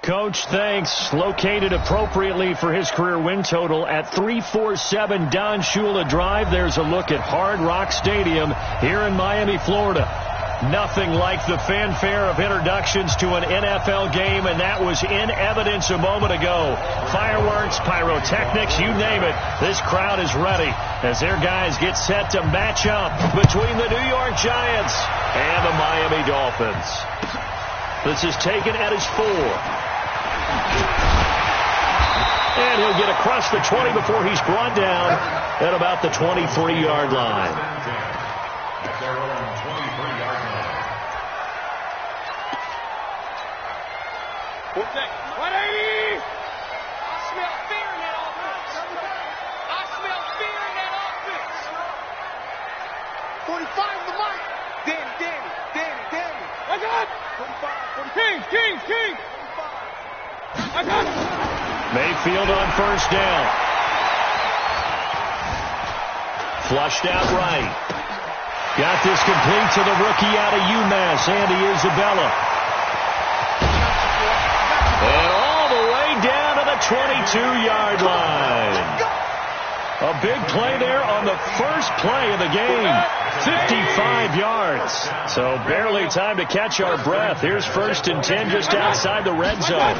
Coach, thanks. Located appropriately for his career win total at 347 Don Shula Drive. There's a look at Hard Rock Stadium here in Miami, Florida. Nothing like the fanfare of introductions to an NFL game, and that was in evidence a moment ago. Fireworks, pyrotechnics, you name it. This crowd is ready as their guys get set to match up between the New York Giants and the Miami Dolphins. This is taken at his 4. And he'll get across the 20 before he's brought down at about the 23-yard line. What's that? 180! I smell fear in that offense. I smell fear in that offense. 45 with the mic. Danny. I got it. 45. King. I got it. Mayfield on first down. Flushed out right. Got this complete to the rookie out of UMass, Andy Isabella. And all the way down to the 22-yard line. A big play there on the first play of the game. 55 yards. So barely time to catch our breath. Here's 1st and 10 just outside the red zone.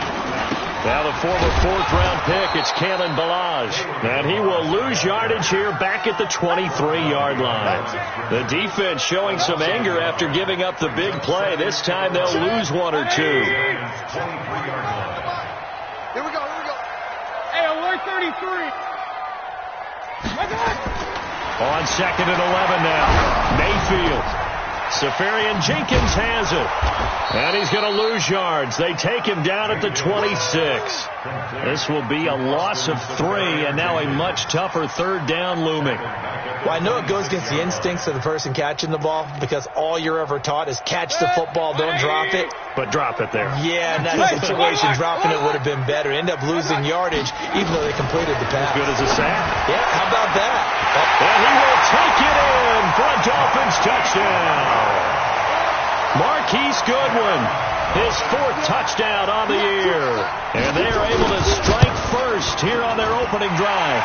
Now the former 4th-round pick, it's Kalen Ballage. And he will lose yardage here back at the 23-yard line. The defense showing some anger after giving up the big play. This time they'll lose 1 or 2. Here we go. Hey, alert 33. On 2nd and 11 now. Mayfield. Safarian Jenkins has it. And he's going to lose yards. They take him down at the 26. This will be a loss of 3, and now a much tougher 3rd down looming. Well, I know it goes against the instincts of the person catching the ball because all you're ever taught is catch the football, don't drop it. But drop it there. Yeah, in that situation, dropping it would have been better. End up losing yardage, even though they completed the pass. As good as a sack. Yeah, how about that? And he will take it in for a Dolphins touchdown. Marquise Goodwin, his 4th touchdown on the year. And they are able to strike first here on their opening drive.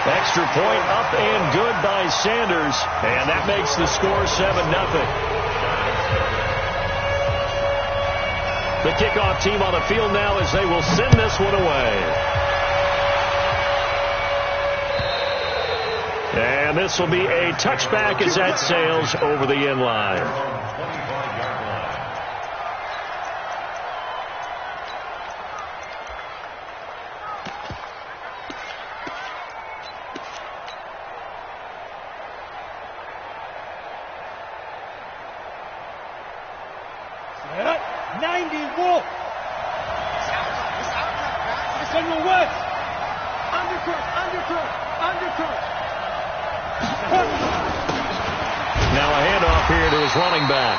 Extra point up and good by Sanders. And that makes the score 7-0. The kickoff team on the field now as they will send this one away. And this will be a touchback as that sails over the end line. Now a handoff here to his running back.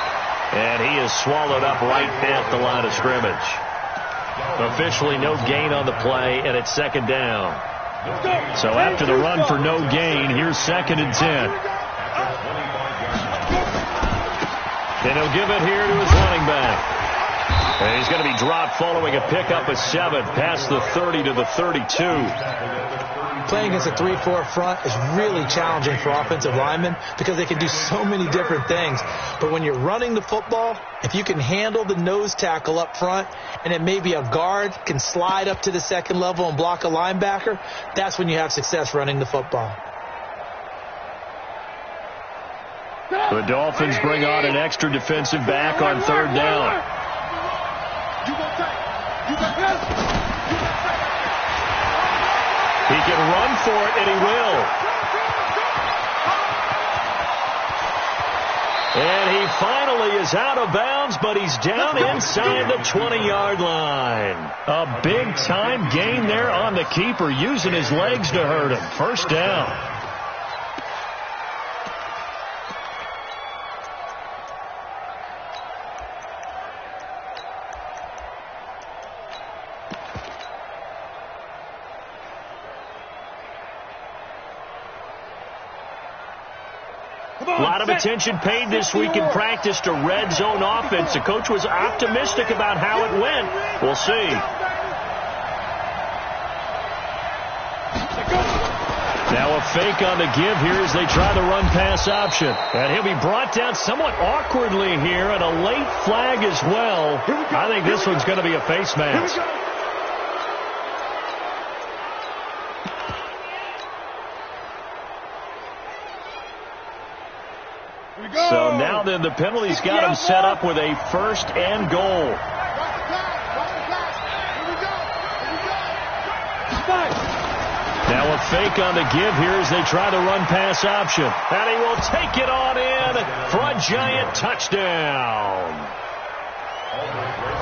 And he is swallowed up right at the line of scrimmage. Officially no gain on the play, and it's 2nd down. So after the run for no gain, here's 2nd and 10. And he'll give it here to his running back. And he's going to be dropped following a pickup of 7 past the 30 to the 32. Playing against a 3-4 front is really challenging for offensive linemen because they can do so many different things. But when you're running the football, if you can handle the nose tackle up front and it may be a guard can slide up to the 2nd level and block a linebacker, that's when you have success running the football. The Dolphins bring on an extra defensive back on 3rd down. He can run for it, and he will. And he finally is out of bounds, but he's down inside the 20-yard line. A big-time gain there on the keeper, using his legs to hurt him. 1st down. A lot of attention paid this week in practice to red zone offense. The coach was optimistic about how it went. We'll see. Now a fake on the give here as they try the run-pass option. And he'll be brought down somewhat awkwardly here, and a late flag as well. I think this one's going to be a face mask. So now then the penalty's got him set up with a 1st and goal. Now a fake on the give here as they try the run-pass option. And he will take it on in for a giant touchdown.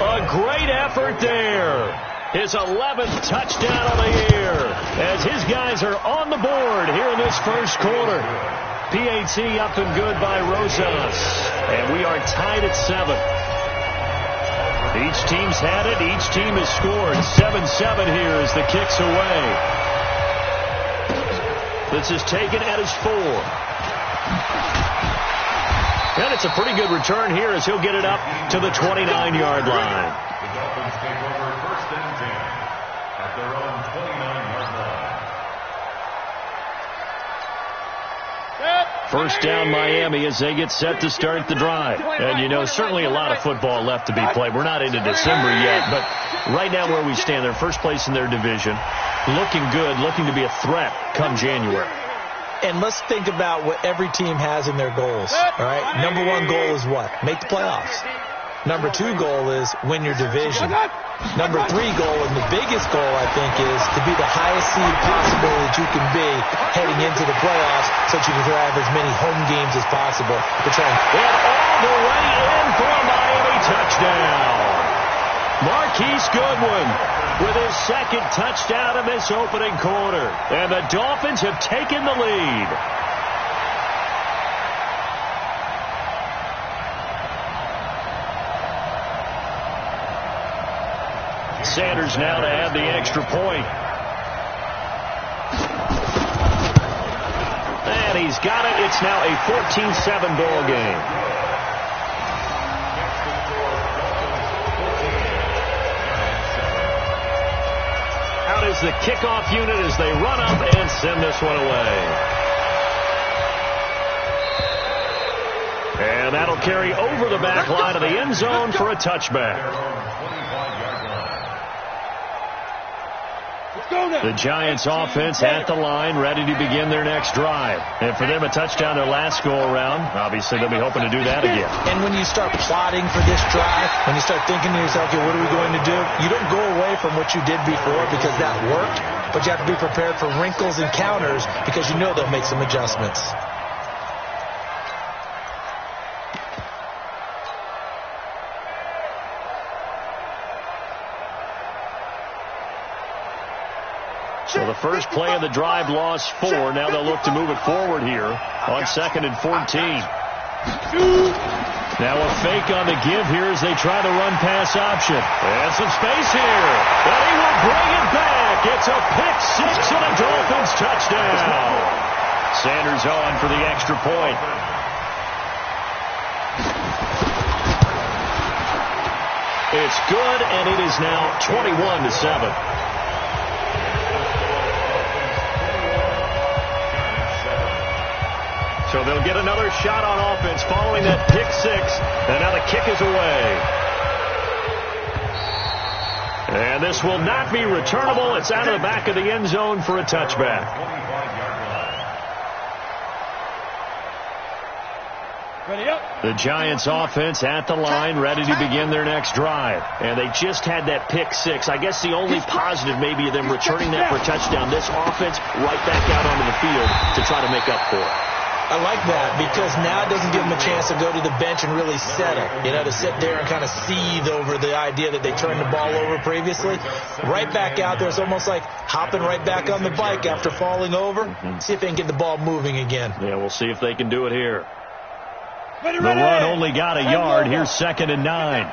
A great effort there. His 11th touchdown of the year as his guys are on the board here in this first quarter. PAT up and good by Rosas. And we are tied at 7. Each team's had it. Each team has scored. 7-7 here as the kick's away. This is taken at his 4. And it's a pretty good return here as he'll get it up to the 29-yard line. The Dolphins take over 1st and 10 at their own 29-yard line. First down Miami as they get set to start the drive. And, you know, certainly a lot of football left to be played. We're not into December yet, but right now where we stand, they're first place in their division. Looking good, looking to be a threat come January. And let's think about what every team has in their goals. All right. Number 1 goal is what? Make the playoffs. Number 2 goal is win your division. Number 3 goal, and the biggest goal, I think, is to be the highest seed possible that you can be heading into the playoffs so that you can have as many home games as possible. We're trying. And all the way in for a Miami touchdown. Marquise Goodwin with his 2nd touchdown in this opening quarter. And the Dolphins have taken the lead. Sanders now to add the extra point. And he's got it. It's now a 14-7 ball game. Out is the kickoff unit as they run up and send this one away. And that'll carry over the back line of the end zone for a touchback. The Giants offense at the line, ready to begin their next drive. And for them, a touchdown their last go-around. Obviously, they'll be hoping to do that again. And when you start plotting for this drive, when you start thinking to yourself, okay, what are we going to do? You don't go away from what you did before because that worked, but you have to be prepared for wrinkles and counters because you know they'll make some adjustments. So the first play of the drive lost 4. Now they'll look to move it forward here on 2nd and 14. Now a fake on the give here as they try the run-pass option. And some space here. And he will bring it back. It's a pick-6 and a Dolphins touchdown. Sanders on for the extra point. It's good, and it is now 21-7. So they'll get another shot on offense following that pick-6, and now the kick is away. And this will not be returnable. It's out of the back of the end zone for a touchback. The Giants offense at the line, ready to begin their next drive. And they just had that pick-6. I guess the only positive maybe of them returning that for a touchdown. This offense right back out onto the field to try to make up for it. I like that because now it doesn't give them a chance to go to the bench and really settle, to sit there and kind of seethe over the idea that they turned the ball over previously. Right back out there. It's almost like hopping right back on the bike after falling over. See if they can get the ball moving again. Yeah, we'll see if they can do it here. The run only got a yard. Here's 2nd and 9.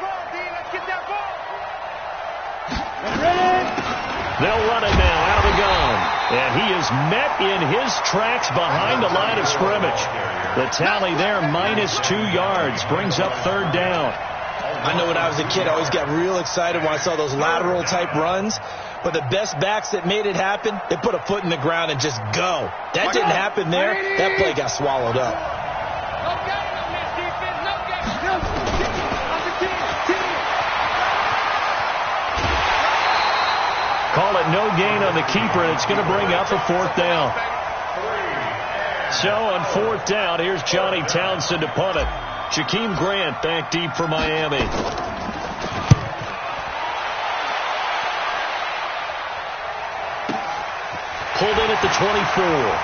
They'll run it now out of the gun. And he is met in his tracks behind the line of scrimmage. The tally there, -2 yards, brings up 3rd down. I know when I was a kid, I always got real excited when I saw those lateral-type runs. But the best backs that made it happen, they put a foot in the ground and just go. That didn't happen there. That play got swallowed up. No gain on this defense. No gain. Call it no gain on the keeper, and it's going to bring up a 4th down. So on 4th down, here's Johnny Townsend to punt it. Jakeem Grant back deep for Miami. Pulled in at the 24.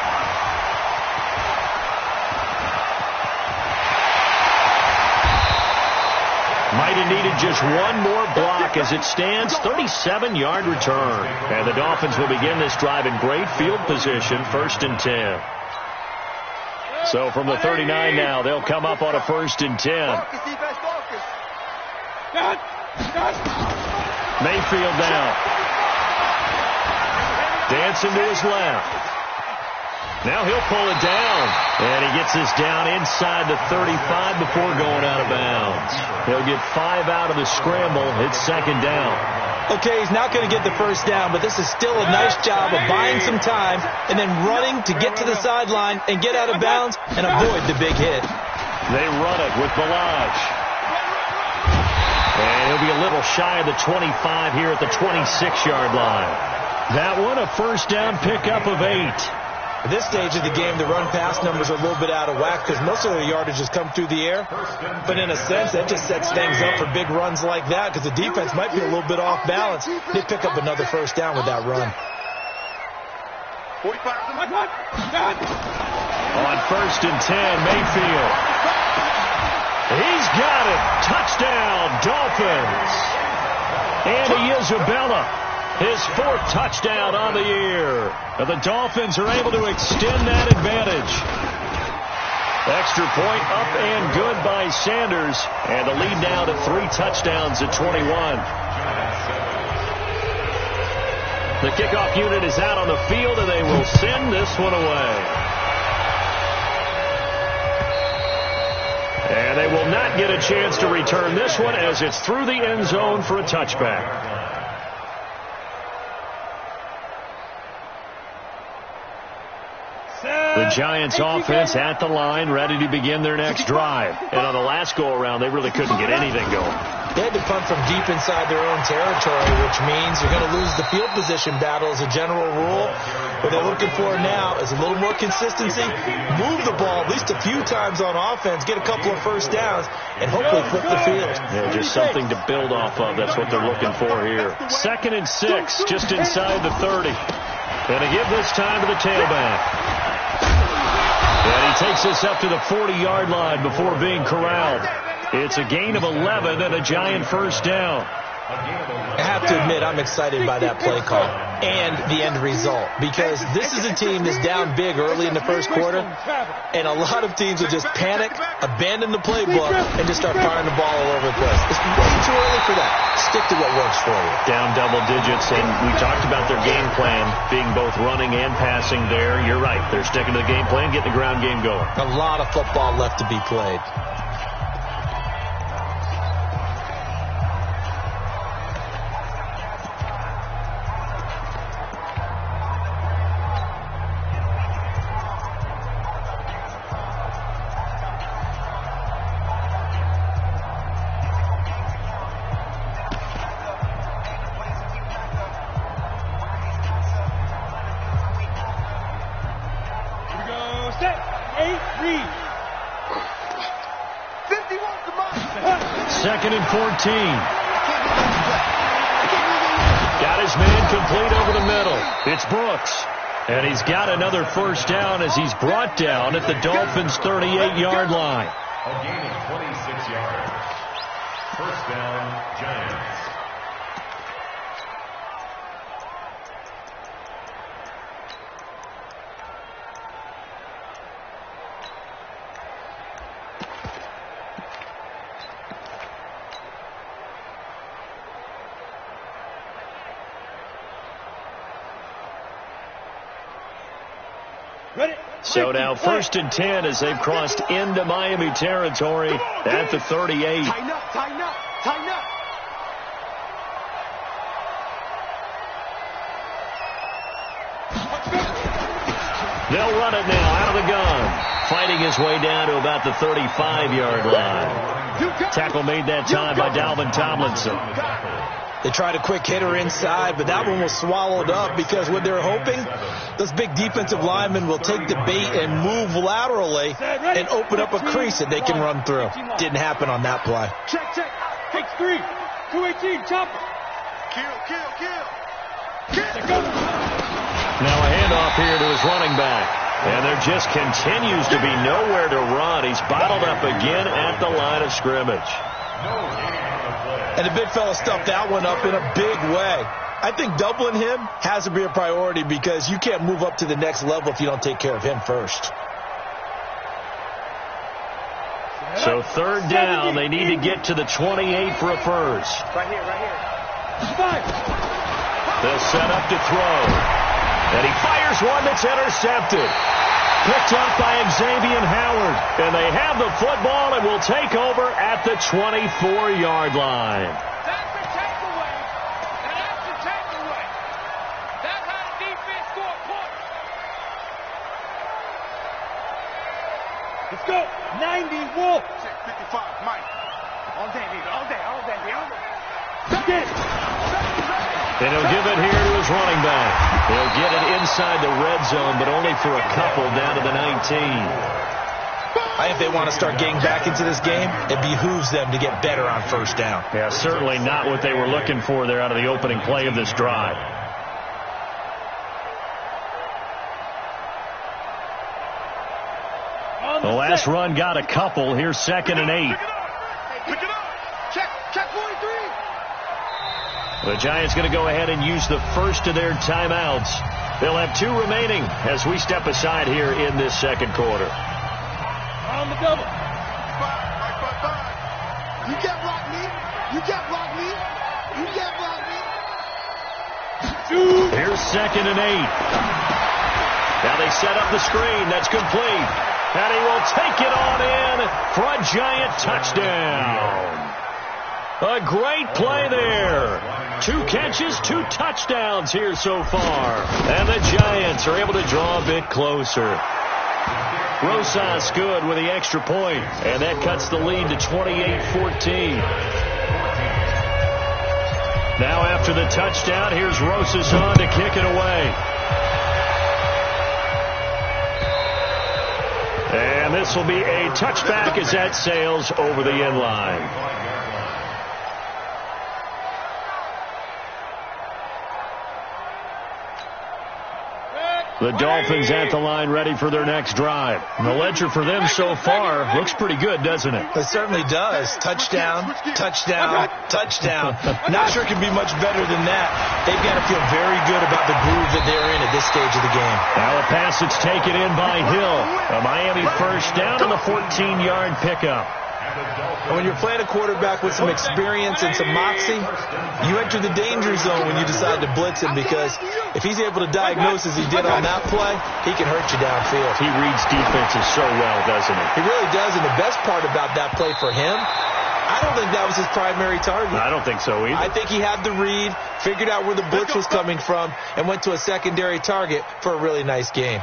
Might have needed just one more block. As it stands, 37-yard return. And the Dolphins will begin this drive in great field position, 1st and 10. So from the 39 now, they'll come up on a 1st and 10. Mayfield now. Dancing to his left. Now he'll pull it down. And he gets this down inside the 35 before going out of bounds. He'll get 5 out of the scramble. It's 2nd down. Okay, he's not going to get the 1st down, but this is still a nice job of buying some time and then running to get to the sideline and get out of bounds and avoid the big hit. They run it with Balaj. And he'll be a little shy of the 25 here at the 26-yard line. That one, a 1st down pickup of 8. At this stage of the game, the run-pass numbers are a little bit out of whack because most of their yardage has come through the air. But in a sense, that just sets things up for big runs like that because the defense might be a little bit off balance. They pick up another 1st down with that run. On 1st and 10, Mayfield. He's got it. Touchdown, Dolphins. Andy Isabella. His 4th touchdown on the year. And the Dolphins are able to extend that advantage. Extra point up and good by Sanders. And the lead now to 3 touchdowns at 21. The kickoff unit is out on the field, and they will send this one away. And they will not get a chance to return this one as it's through the end zone for a touchback. The Giants offense at the line, ready to begin their next drive. And on the last go-around, they really couldn't get anything going. They had to punt from deep inside their own territory, which means you're going to lose the field position battle as a general rule. What they're looking for now is a little more consistency, move the ball at least a few times on offense, get a couple of 1st downs, and hopefully flip the field. Yeah, just something to build off of. That's what they're looking for here. 2nd and 6, just inside the 30. And to give this time to the tailback. And he takes this up to the 40-yard line before being corralled. It's a gain of 11 and a Giant 1st down. I have to admit, I'm excited by that play call and the end result because this is a team that's down big early in the 1st quarter, and a lot of teams will just panic, abandon the playbook, and just start firing the ball all over the place. It's way too early for that. Stick to what works for you. Down double digits, and we talked about their game plan being both running and passing there. You're right. They're sticking to the game plan, getting the ground game going. A lot of football left to be played. Second and 14. Got his man complete over the middle. It's Brooks. And he's got another 1st down as he's brought down at the Dolphins' 38-yard line. A gain of 26 yards. 1st down, Giants. So now 1st and 10 as they've crossed into Miami territory at the 38. Tighten up, tighten up, tighten up. They'll run it now out of the gun. Fighting his way down to about the 35-yard line. Tackle made that time by Dalvin Tomlinson. They tried a quick hitter inside, but that one was swallowed up because what they're hoping, those big defensive linemen will take the bait and move laterally and open up a crease that they can run through. Didn't happen on that play. Check, check. Takes 3. 218, chopper. Kill. Now a handoff here to his running back. And there just continues to be nowhere to run. He's bottled up again at the line of scrimmage. And the big fella stuffed that one up in a big way. I think doubling him has to be a priority because you can't move up to the next level if you don't take care of him first. So 3rd down, they need to get to the 28 for a first. Right here. They'll set up to throw. And he fires one that's intercepted. Picked up by Xavier Howard. And they have the football and will take over at the 24-yard line. That's the takeaway. That's the takeaway. That's how the defense scored points. Let's go. 90 Wolf. 55, Mike. All day, baby. All day. And he'll give it here to his running back. He'll get it inside the red zone, but only for a couple down to the 19. I think if they want to start getting back into this game, it behooves them to get better on 1st down. Yeah, certainly not what they were looking for there out of the opening play of this drive. The last run got a couple. Here's 2nd and 8. Pick it up. Check 43. The Giants going to go ahead and use the first of their timeouts. They'll have 2 remaining as we step aside here in this 2nd quarter. On the double. 5. You can't block me. Here's 2nd and 8. Now they set up the screen. That's complete. And he will take it on in for a Giant touchdown. A great play there. 2 catches, 2 touchdowns here so far. And the Giants are able to draw a bit closer. Rosas good with the extra point. And that cuts the lead to 28-14. Now after the touchdown, here's Rosas on to kick it away. And this will be a touchback as that sails over the end line. The Dolphins at the line ready for their next drive. And the ledger for them so far looks pretty good, doesn't it? It certainly does. Touchdown. Not sure it can be much better than that. They've got to feel very good about the groove that they're in at this stage of the game. Now a pass that's taken in by Hill. A Miami first down on the 14-yard pickup. And when you're playing a quarterback with some experience and some moxie, you enter the danger zone when you decide to blitz him because if he's able to diagnose as he did on that play, he can hurt you downfield. He reads defenses so well, doesn't he? He really does, and the best part about that play for him, I don't think that was his primary target. I don't think so either. I think he had the read, figured out where the blitz was coming from, and went to a secondary target for a really nice game.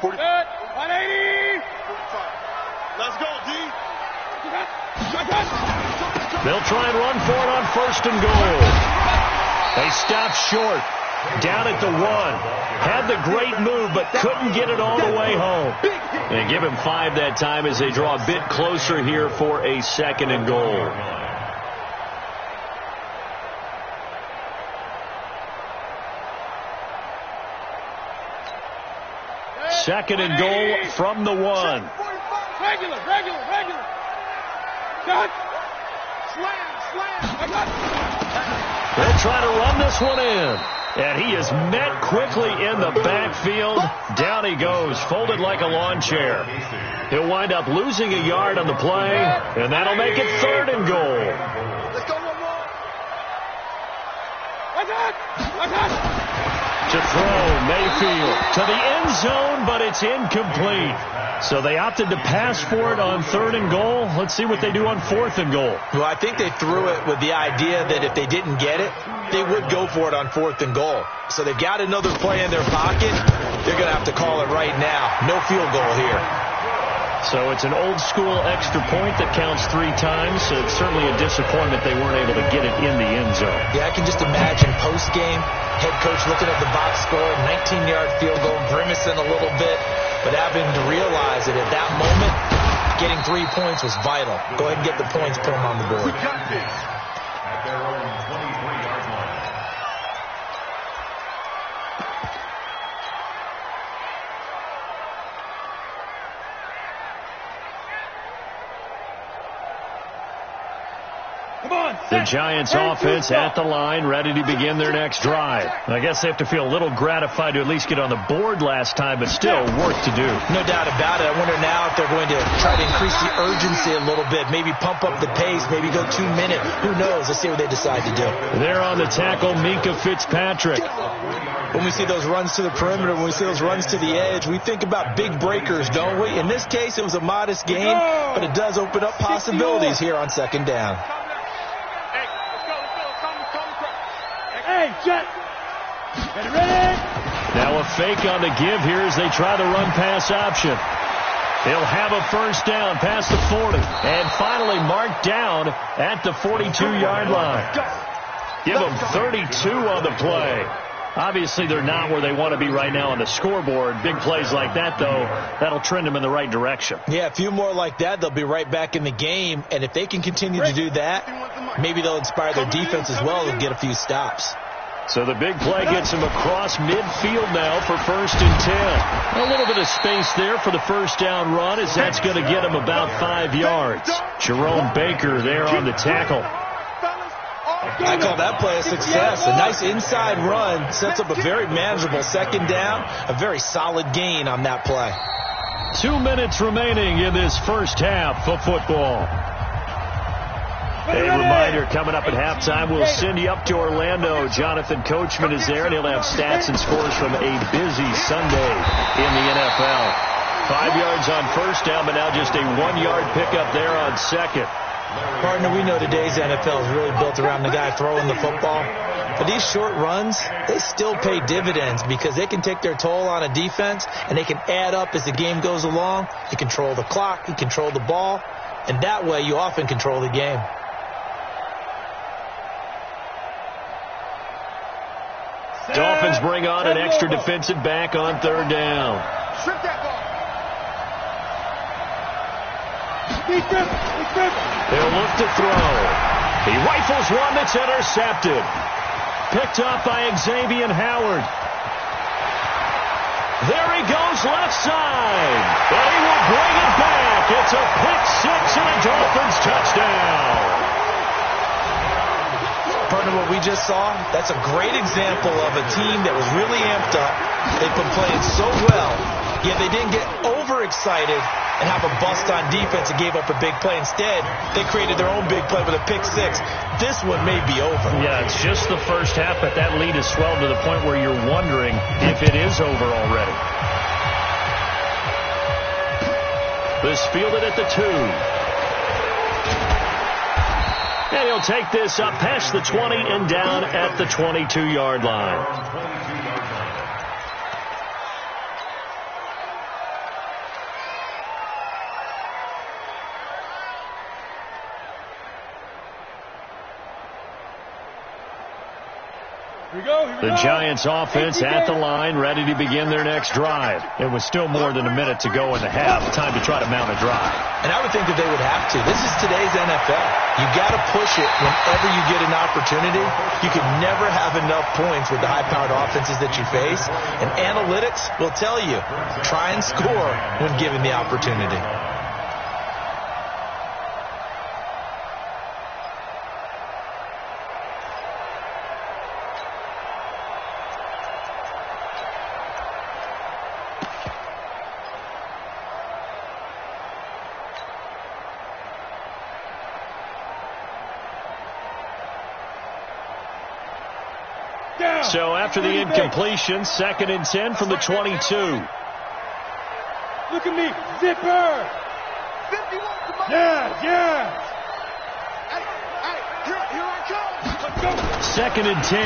Good. 180. Let's go, D. They'll try and run for it on 1st and goal. They stopped short. Down at the 1. Had the great move, but couldn't get it all the way home. They give him 5 that time as they draw a bit closer here for a 2nd and goal. Second and goal from the 1. Regular. Shot. Slam. They'll try to run this one in. And he is met quickly in the backfield. Down he goes, folded like a lawn chair. He'll wind up losing a yard on the play, and that'll make it 3rd and goal. Let's go one more. throw, Mayfield to the end zone, but it's incomplete. So they opted to pass for it on 3rd and goal. Let's see what they do on 4th and goal. Well, I think they threw it with the idea that if they didn't get it, they would go for it on 4th and goal. So they've got another play in their pocket. They're going to have to call it right now. No field goal here. So it's an old-school extra point that counts 3 times. So it's certainly a disappointment they weren't able to get it in the end zone. Yeah, I can just imagine post-game, head coach looking at the box score, 19-yard field goal, grimacing a little bit, but having to realize that at that moment, getting 3 points was vital. Go ahead and get the points, put them on the board. At their own 23-yard line. The Giants offense at the line, ready to begin their next drive. I guess they have to feel a little gratified to at least get on the board last time, but still work to do. No doubt about it. I wonder now if they're going to try to increase the urgency a little bit, maybe pump up the pace, maybe go 2 minutes. Who knows? Let's see what they decide to do. There on the tackle, Minkah Fitzpatrick. When we see those runs to the perimeter, when we see those runs to the edge, we think about big breakers, don't we? In this case, it was a modest gain, but it does open up possibilities here on 2nd down. Hey, Jet! Get ready! Now a fake on the give here as they try the run-pass option. He'll have a 1st down past the 40. And finally marked down at the 42-yard line. Give them 32 on the play. Obviously, they're not where they want to be right now on the scoreboard. Big plays like that, though, that'll trend them in the right direction. Yeah, a few more like that, they'll be right back in the game. And if they can continue to do that, maybe they'll inspire their defense as well and get a few stops. So the big play gets him across midfield now for 1st and 10. A little bit of space there for the 1st down run as that's going to get him about 5 yards. Jerome Baker there on the tackle. I call that play a success. A nice inside run sets up a very manageable 2nd down. A very solid gain on that play. 2 minutes remaining in this first half of football. A reminder, coming up at halftime, we'll send you up to Orlando. Jonathan Coachman is there, and he'll have stats and scores from a busy Sunday in the NFL. 5 yards on 1st down, but now just a 1-yard pickup there on 2nd. Partner, we know today's NFL is really built around the guy throwing the football. But these short runs, they still pay dividends because they can take their toll on a defense, and they can add up as the game goes along. You control the clock, you control the ball, and that way you often control the game. Dolphins bring on an extra defensive back on 3rd down. Strip that ball. They'll look to throw. He rifles one that's intercepted. Picked up by Xavier Howard. There he goes left side. And he will bring it back. It's a pick 6 and a Dolphins touchdown. Partner, what we just saw, that's a great example of a team that was really amped up. They've been playing so well, yet they didn't get overexcited and have a bust on defense and gave up a big play. Instead, they created their own big play with a pick 6. This one may be over. Yeah, it's just the first half, but that lead has swelled to the point where you're wondering if it is over already. This fielded at the 2. And he'll take this up past the 20 and down at the 22-yard line. The Giants offense at the line, ready to begin their next drive. It was still more than a minute to go in the half. Time to try to mount a drive. And I would think that they would have to. This is today's NFL. You got to push it whenever you get an opportunity. You can never have enough points with the high-powered offenses that you face. And analytics will tell you, try and score when given the opportunity. So after the incompletion, 2nd and 10 from the 22. Look at me, zipper. 51. Yeah. Hey, here I come. Let's go. 2nd and 10.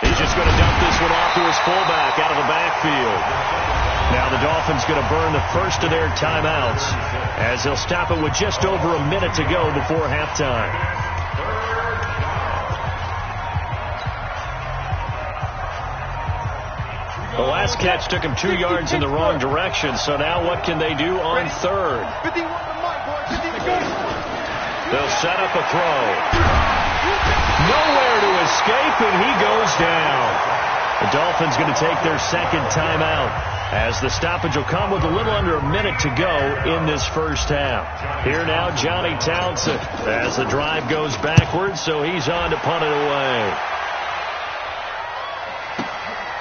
He's just going to dump this one off to his fullback out of the backfield. Now the Dolphins going to burn the first of their timeouts as they'll stop it with just over a minute to go before halftime. The last catch took him 2 yards in the wrong direction, so now what can they do on 3rd? They'll set up a throw. Nowhere to escape, and he goes down. The Dolphins going to take their 2nd timeout as the stoppage will come with a little under a minute to go in this first half. Here now, Johnny Townsend as the drive goes backwards, so he's on to punt it away.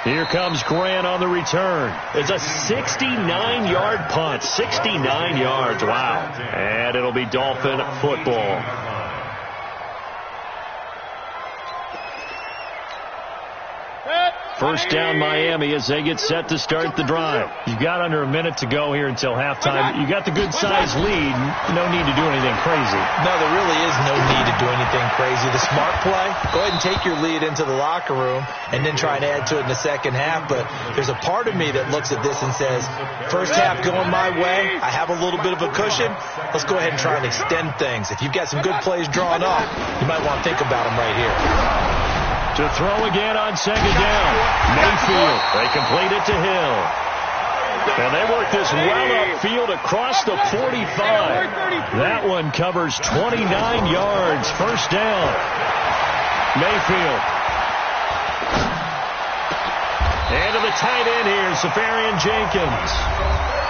Here comes Grant on the return. It's a 69-yard punt. 69 yards. Wow. And it'll be Dolphin football. First down Miami as they get set to start the drive. You've got under a minute to go here until halftime. You got the good size lead. No need to do anything crazy. No, there really is no need to do anything crazy. The smart play, go ahead and take your lead into the locker room and then try and add to it in the second half. But there's a part of me that looks at this and says, first half going my way. I have a little bit of a cushion. Let's go ahead and try and extend things. If you've got some good plays drawn up, you might want to think about them right here. To throw again on 2nd down. Mayfield. They complete it to Hill. And they work this well upfield across the 45. That one covers 29 yards. First down. Mayfield. And to the tight end here, Safarian Jenkins.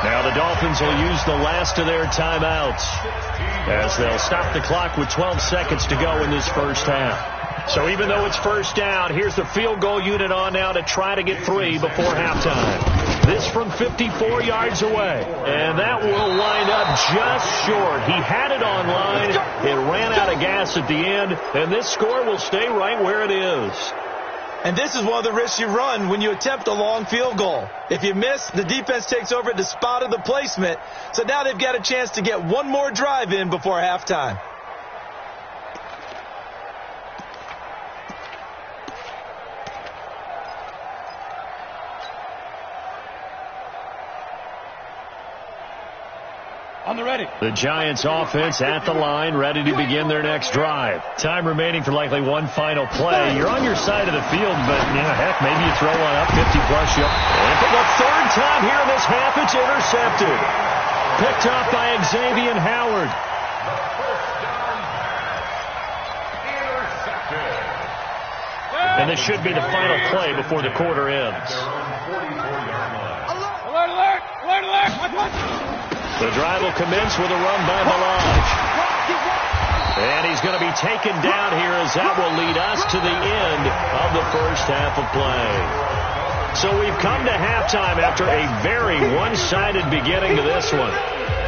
Now the Dolphins will use the last of their timeouts as they'll stop the clock with 12 seconds to go in this first half. So even though it's first down, here's the field goal unit on now to try to get 3 before halftime. This from 54 yards away. And that will wind up just short. He had it on line. It ran out of gas at the end. And this score will stay right where it is. And this is one of the risks you run when you attempt a long field goal. If you miss, the defense takes over at the spot of the placement. So now they've got a chance to get one more drive in before halftime. On the ready. The Giants offense at the line, ready to begin their next drive. Time remaining for likely one final play. You're on your side of the field, but heck, maybe you throw one up 50-plus. And for the 3rd time here in this half, it's intercepted. Picked up by Xavier Howard. And this should be the final play before the quarter ends. Alert, alert, alert, alert. The drive will commence with a run by Balaj. And he's going to be taken down here as that will lead us to the end of the first half of play. So we've come to halftime after a very one-sided beginning to this one.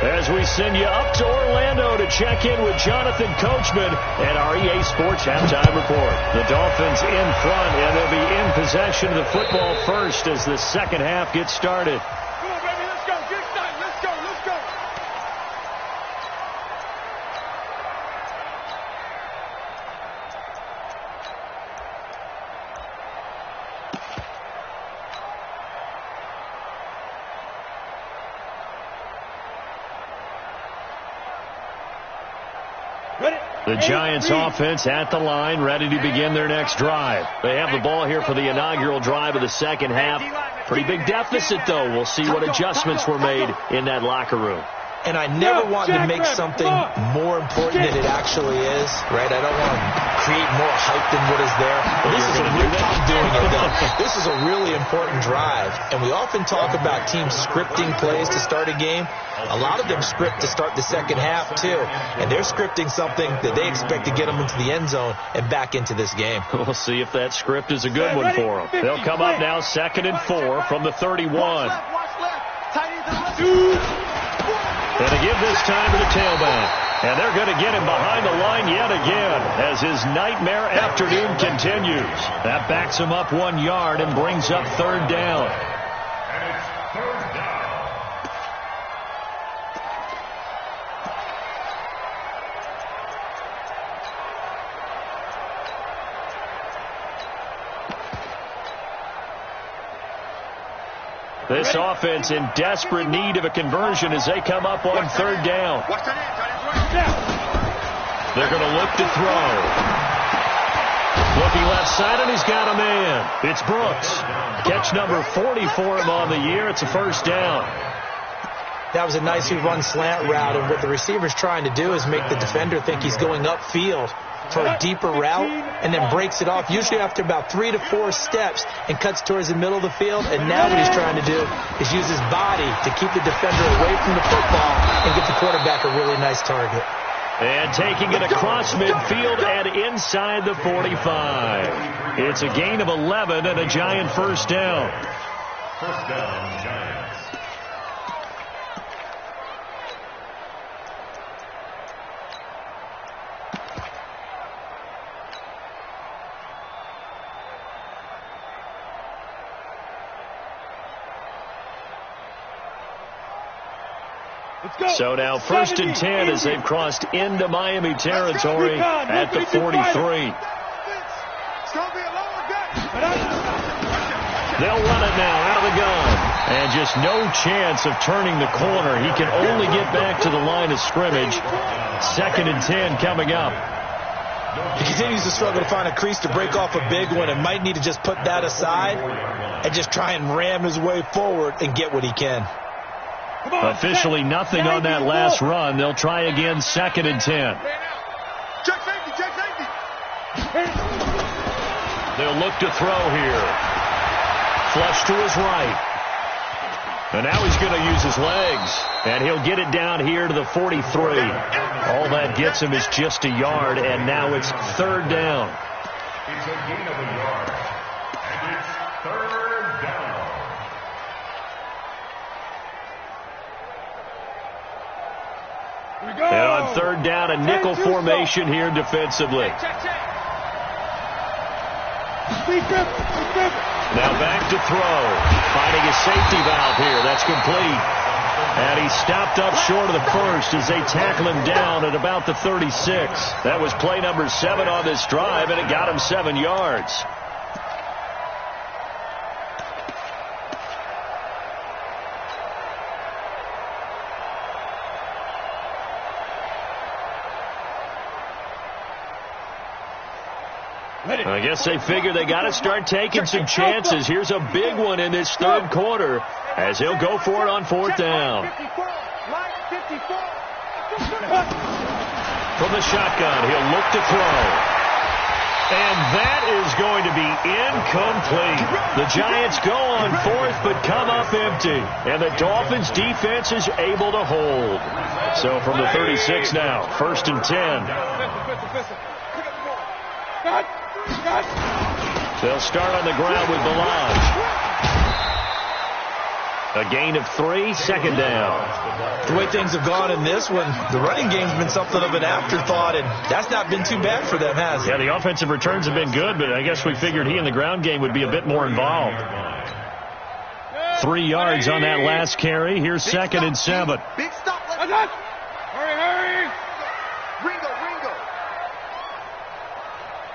As we send you up to Orlando to check in with Jonathan Coachman and our EA Sports Halftime Report. The Dolphins in front, and they'll be in possession of the football first as the second half gets started. The Giants offense at the line, ready to begin their next drive. They have the ball here for the inaugural drive of the second half. Pretty big deficit, though. We'll see what adjustments were made in that locker room. And I never want to make something more important than it actually is, right? I don't want to create more hype than what is there. This is a really important drive, and we often talk about teams scripting plays to start a game. A lot of them script to start the second half, too, and they're scripting something that they expect to get them into the end zone and back into this game. We'll see if that script is a good one for them. They'll come up now 2nd and 4 from the 31. And to give this time to the tailback. And they're going to get him behind the line yet again as his nightmare afternoon continues. That backs him up 1 yard and brings up third down. And it's third down. This offense in desperate need of a conversion as they come up on third down. They're going to look to throw. Looking left side, and he's got a man. It's Brooks. Catch number 40 for him on the year. It's a first down. That was a nicely run slant route, and what the receiver's trying to do is make the defender think he's going upfield for a deeper route, and then breaks it off, usually after about 3 to 4 steps, and cuts towards the middle of the field. And now what he's trying to do is use his body to keep the defender away from the football and get the quarterback a really nice target. And taking it across midfield and inside the 45. It's a gain of 11 and a Giant first down. First down, Giants. So now first and 10 as they've crossed into Miami territory at the 43. They'll run it now out of the gun. And just no chance of turning the corner. He can only get back to the line of scrimmage. Second and 10 coming up. He continues to struggle to find a crease to break off a big one and might need to just put that aside and just try and ram his way forward and get what he can. Officially nothing on that last run. They'll try again second and 10. Check safety. They'll look to throw here. Flush to his right. And now he's going to use his legs. And he'll get it down here to the 43. All that gets him is just a yard. And now it's third down. It's a gain of a yard. And it's third down. And on third down, a nickel formation here defensively. Now back to throw. Finding a safety valve here. That's complete. And he stopped up short of the first as they tackle him down at about the 36. That was play number 7 on this drive, and it got him 7 yards. I guess they figure they got to start taking some chances. Here's a big one in this third quarter as he'll go for it on fourth down. From the shotgun, he'll look to throw. And that is going to be incomplete. The Giants go on fourth but come up empty. And the Dolphins defense is able to hold. So from the 36 now, first and 10. They'll start on the ground with Balaj. A gain of 3, second down. The way things have gone in this one, the running game's been something of an afterthought, and that's not been too bad for them, has it? Yeah, the offensive returns have been good, but I guess we figured he in the ground game would be a bit more involved. 3 yards on that last carry. Here's second and 7. Big stop. Hurry. Ringo.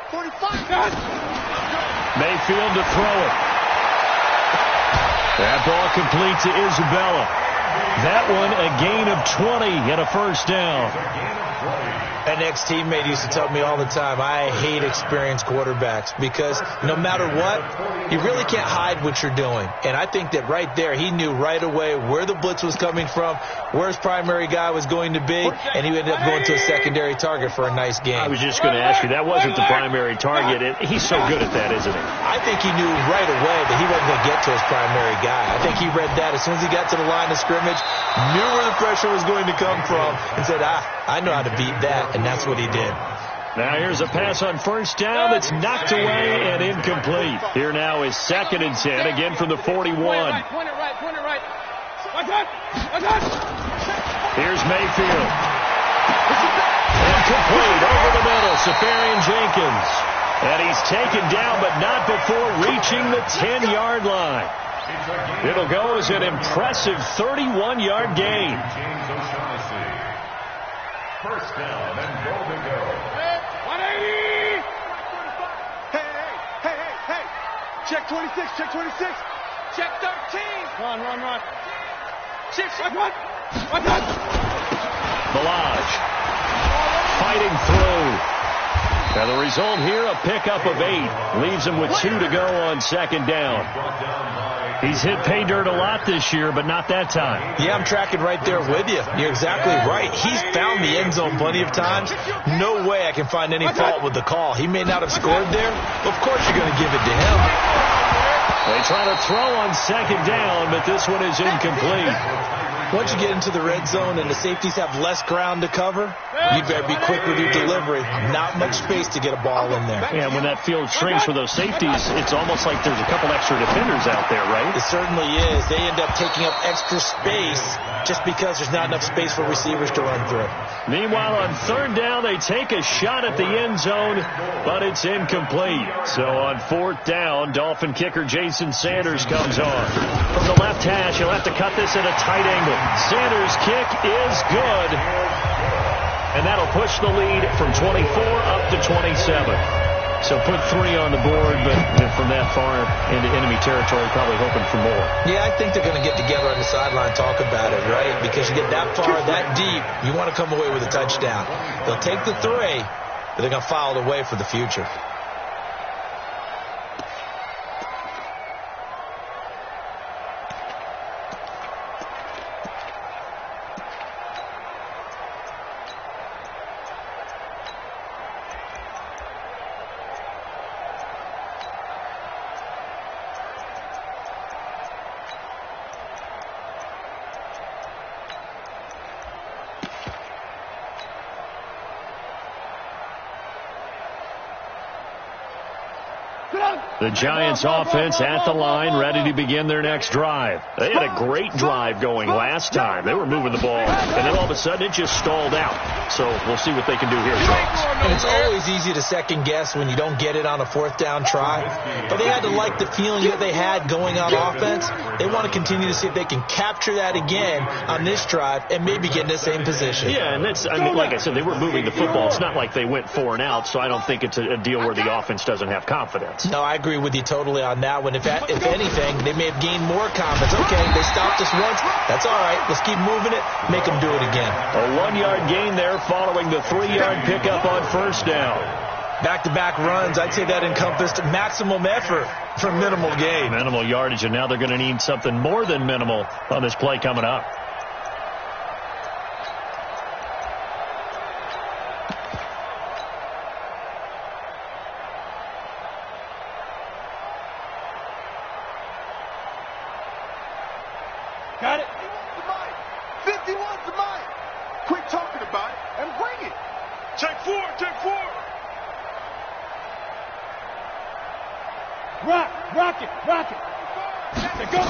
45. Mayfield to throw it. That ball complete to Isabella. That one a gain of 20 and a first down. An ex-teammate used to tell me all the time, I hate experienced quarterbacks because no matter what, you really can't hide what you're doing. And I think that right there, he knew right away where the blitz was coming from, where his primary guy was going to be, and he ended up going to a secondary target for a nice game. I was just going to ask you, that wasn't the primary target. He's so good at that, isn't he? I think he knew right away that he wasn't going to get to his primary guy. I think he read that as soon as he got to the line of scrimmage, knew where the pressure was going to come from, and said, I know how to beat that, and that's what he did. Now here's a pass on first down that's knocked away and incomplete. Here now is second and 10, again from the 41. Point it right. Here's Mayfield. Incomplete over the middle. Safarian Jenkins. And he's taken down, but not before reaching the 10-yard line. It'll go as an impressive 31-yard gain. First down and goal to go. 180! Hey. Check 26, check 26. Check 13. Run. 6, what? Milage fighting through. And the result here, a pickup of 8. Leaves him with 2 to go on second down. He's hit pay dirt a lot this year, but not that time. Yeah, I'm tracking right there with you. You're exactly right. He's found the end zone plenty of times. No way I can find any fault with the call. He may not have scored there. Of course you're going to give it to him. They try to throw on second down, but this one is incomplete. Once you get into the red zone and the safeties have less ground to cover, you better be quick with your delivery. Not much space to get a ball in there. And when that field shrinks for those safeties, it's almost like there's a couple extra defenders out there, right? It certainly is. They end up taking up extra space just because there's not enough space for receivers to run through. Meanwhile, on third down, they take a shot at the end zone, but it's incomplete. So on fourth down, Dolphin kicker Jason Sanders comes on. From the left hash, he'll have to cut this at a tight angle. Sanders' kick is good. And that'll push the lead from 24 up to 27. So put 3 on the board, but from that far into enemy territory, probably hoping for more. Yeah, I think they're going to get together on the sideline and talk about it, right? Because you get that far, that deep, you want to come away with a touchdown. They'll take the 3, but they're going to file it away for the future. The Giants offense at the line, ready to begin their next drive. They had a great drive going last time. They were moving the ball, and then all of a sudden it just stalled out. So we'll see what they can do here, Charles. And it's always easy to second guess when you don't get it on a fourth down try. But they had to like the feeling that they had going on offense. They want to continue to see if they can capture that again on this drive and maybe get in the same position. Yeah, and that's, I mean, like I said, they were moving the football. It's not like they went 4 and out, so I don't think it's a deal where the offense doesn't have confidence. No, I agree with you totally on that one. If anything, they may have gained more confidence. Okay, they stopped us once. That's all right. Let's keep moving it. Make them do it again. A 1-yard gain there following the 3-yard pickup on first down. Back-to-back runs, I'd say that encompassed maximum effort for minimal gain. Minimal yardage, and now they're going to need something more than minimal on this play coming up. Got it. 51's the mine. Quit talking about it and bring it. Check 4. Rock it. Go.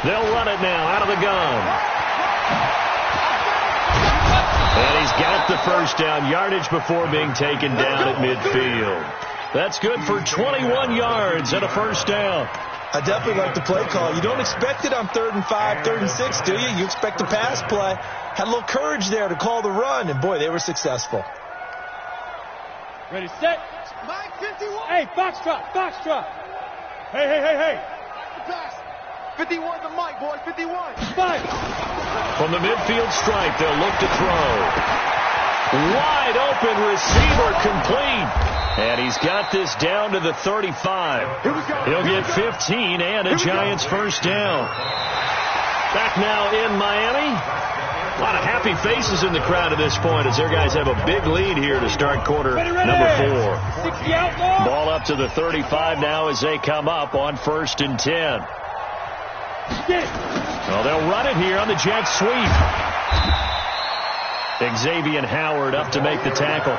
They'll run it now out of the gun. And he's got the first down yardage before being taken down at midfield. That's good for 21 yards and a first down. I definitely like the play call. You don't expect it on 3rd and 5, 3rd and 6, do you? You expect a pass play. Had a little courage there to call the run, and boy, they were successful. Ready, set. Mike, 51. Hey, box drop. Hey. Pass. 51 to Mike, boy, 51. 5. From the midfield stripe, they'll look to throw. Wide open receiver complete. And he's got this down to the 35. He'll get 15 and a Giants first down. Back now in Miami. A lot of happy faces in the crowd at this point as their guys have a big lead here to start quarter number 4. Ball up to the 35 now as they come up on 1st and 10. Well, they'll run it here on the jet sweep. Xavier Howard up to make the tackle.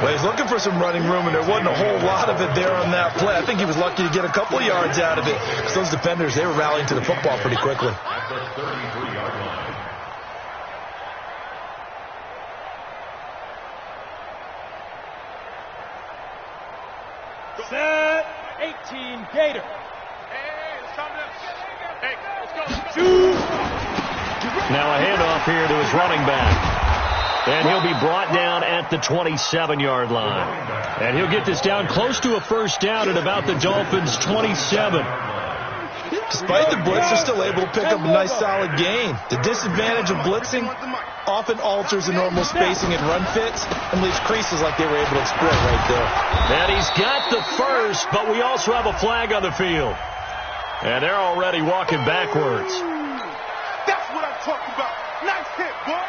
Well, he's looking for some running room, and there wasn't a whole lot of it there on that play. I think he was lucky to get a couple yards out of it, because those defenders, they were rallying to the football pretty quickly. Set. 18, Gator. Now a handoff here to his running back. And he'll be brought down at the 27-yard line. And he'll get this down close to a first down at about the Dolphins' 27. Despite the blitz, they're still able to pick up a nice solid gain. The disadvantage of blitzing often alters the normal spacing and run fits and leaves creases like they were able to exploit right there. And he's got the first, but we also have a flag on the field. And they're already walking backwards. That's what I'm talking about. Nice hit, boy.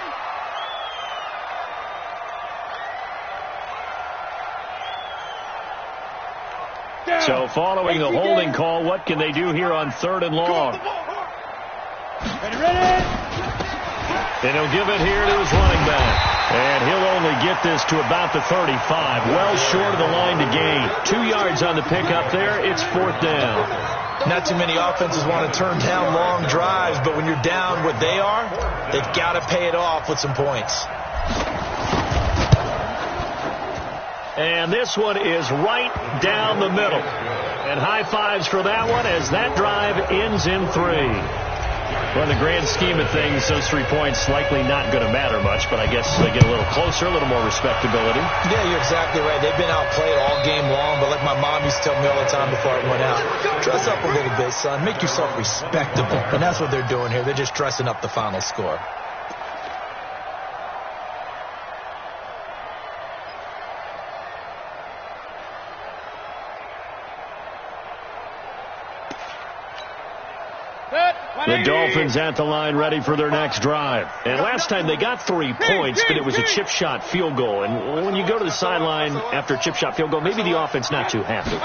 So following the holding call, what can they do here on 3rd and long? Ready. And he'll give it here to his running back. And he'll only get this to about the 35. Well short of the line to gain. 2 yards on the pickup there. It's 4th down. Not too many offenses want to turn down long drives, but when you're down what they are, they've got to pay it off with some points. And this one is right down the middle. And high fives for that one as that drive ends in 3. Well, in the grand scheme of things, those 3 points likely not going to matter much, but I guess they get a little closer, a little more respectability. Yeah, you're exactly right. They've been outplayed all game long, but like my mom used to tell me all the time before I went out, dress up a little bit, son. Make yourself respectable. And that's what they're doing here. They're just dressing up the final score. The Dolphins at the line ready for their next drive. And last time they got 3 points, but it was a chip shot field goal. And when you go to the sideline after a chip shot field goal, maybe the offense not too happy.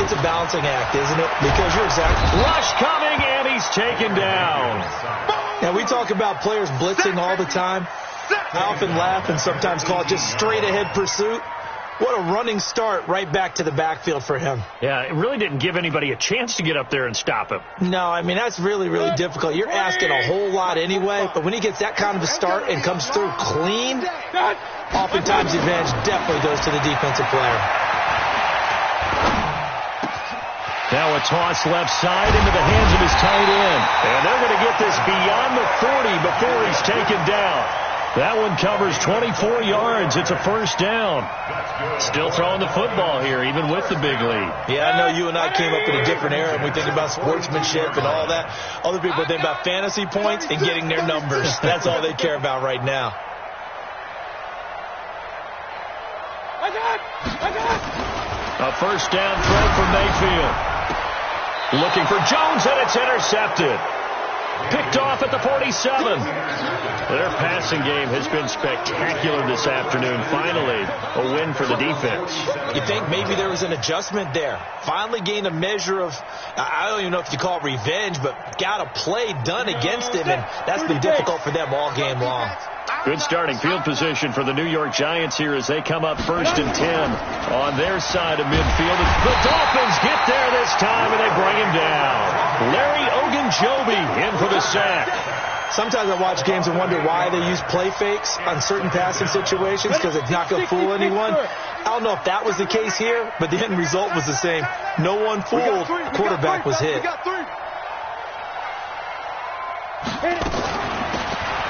It's a balancing act, isn't it? Because you're exactly... Rush coming, and he's taken down. Now, we talk about players blitzing all the time. I often laugh and sometimes call it just straight ahead pursuit. What a running start right back to the backfield for him. Yeah, it really didn't give anybody a chance to get up there and stop him. No, I mean, that's really, really difficult. You're asking a whole lot anyway, but when he gets that kind of a start and comes through clean, oftentimes the advantage definitely goes to the defensive player. Now a toss left side into the hands of his tight end. And they're going to get this beyond the 40 before he's taken down. That one covers 24 yards. It's a first down. Still throwing the football here, even with the big lead. Yeah, I know you and I came up in a different era, and we think about sportsmanship and all that. Other people think about fantasy points and getting their numbers. That's all they care about right now. A first down throw from Mayfield. Looking for Jones, and it's intercepted. Picked off at the 47. Their passing game has been spectacular this afternoon. Finally, a win for the defense. You think maybe there was an adjustment there. Finally gained a measure of, I don't even know if you call it revenge, but got a play done against him, and that's been difficult for them all game long. Good starting field position for the New York Giants here as they come up 1st and 10 on their side of midfield. The Dolphins get there this time, and they bring him down. Larry Ogunjobi in for the sack. Sometimes I watch games and wonder why they use play fakes on certain passing situations, because it's not going to fool anyone. I don't know if that was the case here, but the end result was the same. No one fooled. The quarterback was hit.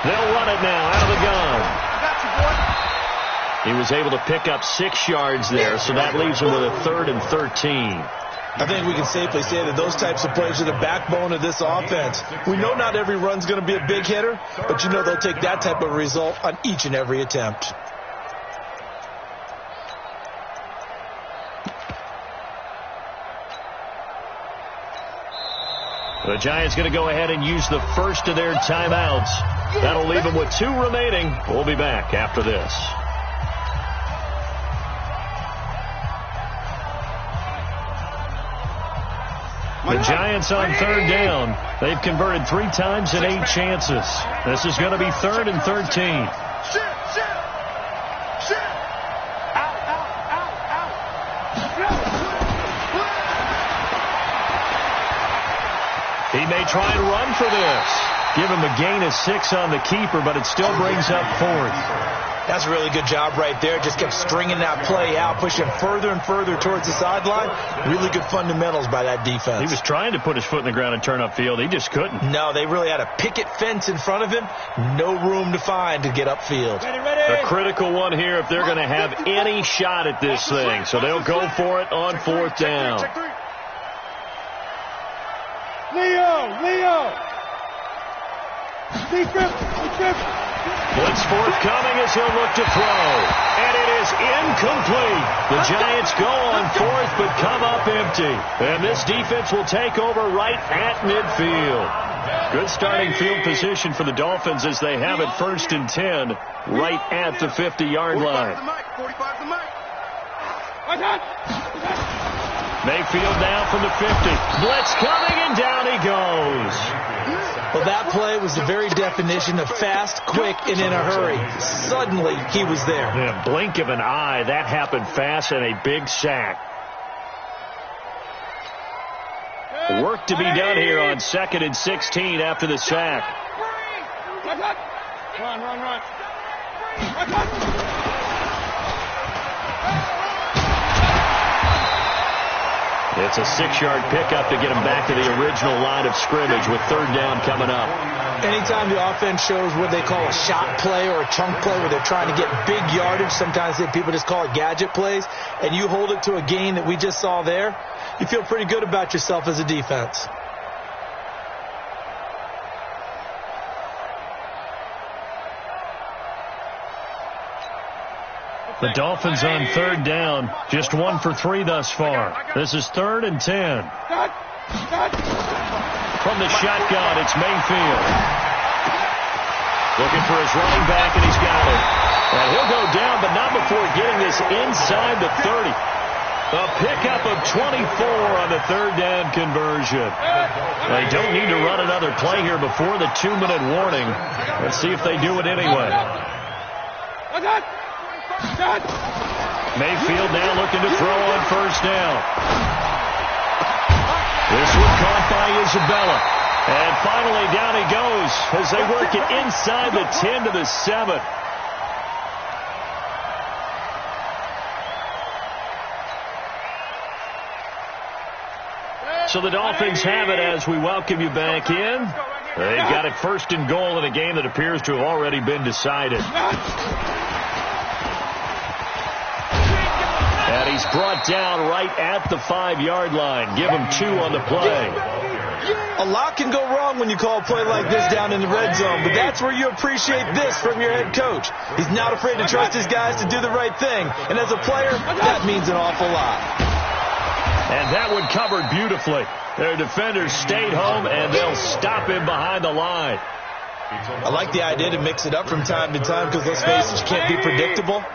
They'll run it now out of the gun. He was able to pick up 6 yards there, so that leaves him with a 3rd and 13. I think we can safely say that those types of plays are the backbone of this offense. We know not every run's going to be a big hitter, but you know they'll take that type of result on each and every attempt. The Giants going to go ahead and use the first of their timeouts. That'll leave them with 2 remaining. We'll be back after this. The Giants on 3rd down. They've converted 3 times in 8 chances. This is going to be 3rd and 13. He may try and run for this. Give him a gain of 6 on the keeper, but it still brings up 4th. That's a really good job right there. Just kept stringing that play out, pushing further and further towards the sideline. Really good fundamentals by that defense. He was trying to put his foot in the ground and turn upfield. He just couldn't. No, they really had a picket fence in front of him. No room to find to get upfield. A critical one here if they're going to have any shot at this thing. So they'll go for it on 4th down. Leo! Defense! Blitz forthcoming as he'll look to throw. And it is incomplete. The Giants go on 4th but come up empty. And this defense will take over right at midfield. Good starting field position for the Dolphins as they have it 1st and 10 right at the 50-yard line. Mayfield now from the 50. Blitz coming and down he goes. Well, that play was the very definition of fast, quick, and in a hurry. Suddenly, he was there. In a blink of an eye, that happened fast and a big sack. Work to be done here on 2nd and 16 after the sack. Run. It's a 6-yard pickup to get him back to the original line of scrimmage with 3rd down coming up. Anytime the offense shows what they call a shot play or a chunk play where they're trying to get big yardage, sometimes people just call it gadget plays, and you hold it to a gain that we just saw there, you feel pretty good about yourself as a defense. The Dolphins on 3rd down, just 1 for 3 thus far. This is 3rd and 10. From the shotgun, it's Mayfield. Looking for his running back, and he's got it. And he'll go down, but not before getting this inside the 30. A pickup of 24 on the 3rd down conversion. They don't need to run another play here before the 2-minute warning. Let's see if they do it anyway. Mayfield now looking to throw on 1st down. This one caught by Isabella. And finally down he goes as they work it inside the 10 to the 7. So the Dolphins have it as we welcome you back in. They've got it 1st and goal in a game that appears to have already been decided. And he's brought down right at the 5-yard line. Give him 2 on the play. A lot can go wrong when you call a play like this down in the red zone, but that's where you appreciate this from your head coach. He's not afraid to trust his guys to do the right thing, and as a player, that means an awful lot. And that one covered beautifully. Their defenders stayed home, and they'll stop him behind the line. I like the idea to mix it up from time to time because, let's face it, you can't be predictable.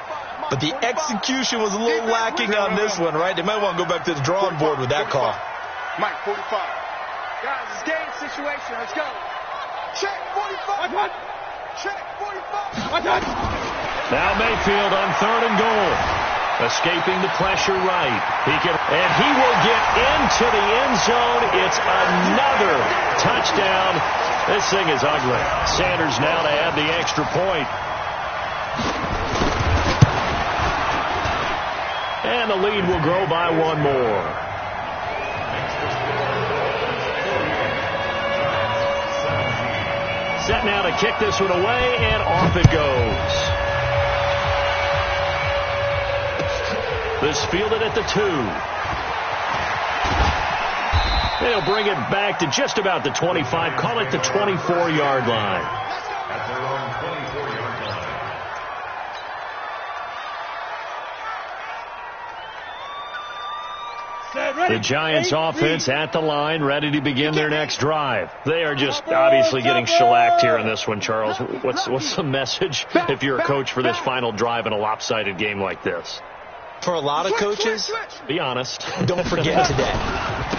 But the execution was a little lacking on this one, right? They might want to go back to the drawing board with that call. Mike, 45. Guys, it's game situation. Let's go. Check, 45. Check, 45. Now Mayfield on 3rd and goal. Escaping the pressure right. And he will get into the end zone. It's another touchdown. This thing is ugly. Sanders now to add the extra point. And the lead will grow by 1 more. Set now to kick this one away, and off it goes. This fielded at the 2. They'll bring it back to just about the 25. Call it the 24-yard line. At their own 24-yard line. The Giants offense at the line, ready to begin their next drive. They are just obviously getting shellacked here in this one, Charles. What's the message if you're a coach for this final drive in a lopsided game like this? For a lot of coaches, be honest. Don't forget today.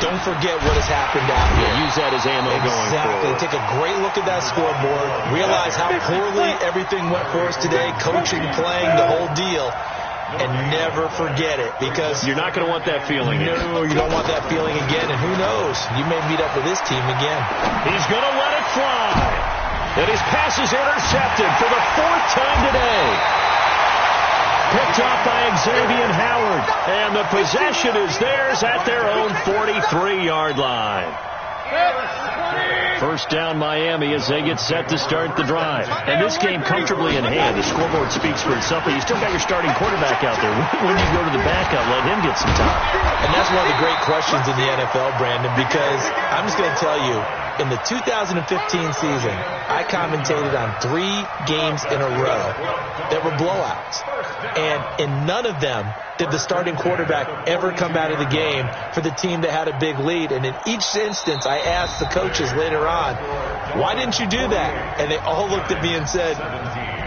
Don't forget what has happened out here. Use that as ammo going forward. Take a great look at that scoreboard. Realize how poorly everything went for us today. Coaching, playing, the whole deal. And never forget it, because you're not going to want that feeling again. No, you don't want that feeling again. And who knows? You may meet up with this team again. He's going to let it fly. And his pass is intercepted for the 4th time today. picked up by Xavier Howard. And the possession is theirs at their own 43-yard line. First down Miami as they get set to start the drive. And this game comfortably in hand. The scoreboard speaks for itself, but you still got your starting quarterback out there. When you go to the backup, let him get some time. And that's one of the great questions in the NFL, Brandon, because I'm just going to tell you, in the 2015 season, I commentated on 3 games in a row that were blowouts. And in none of them did the starting quarterback ever come out of the game for the team that had a big lead. And in each instance, I asked the coaches later on, why didn't you do that? And they all looked at me and said,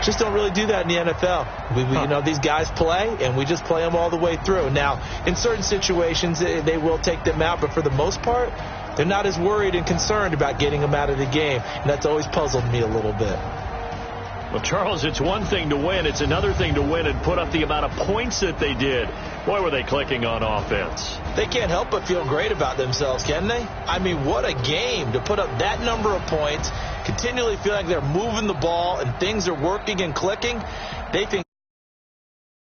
just don't really do that in the NFL. You know, these guys play, and we just play them all the way through. Now, in certain situations, they will take them out, but for the most part, they're not as worried and concerned about getting them out of the game. And that's always puzzled me a little bit. Well, Charles, it's one thing to win. It's another thing to win and put up the amount of points that they did. Boy, were they clicking on offense. They can't help but feel great about themselves, can they? I mean, what a game to put up that number of points, continually feel like they're moving the ball and things are working and clicking. They think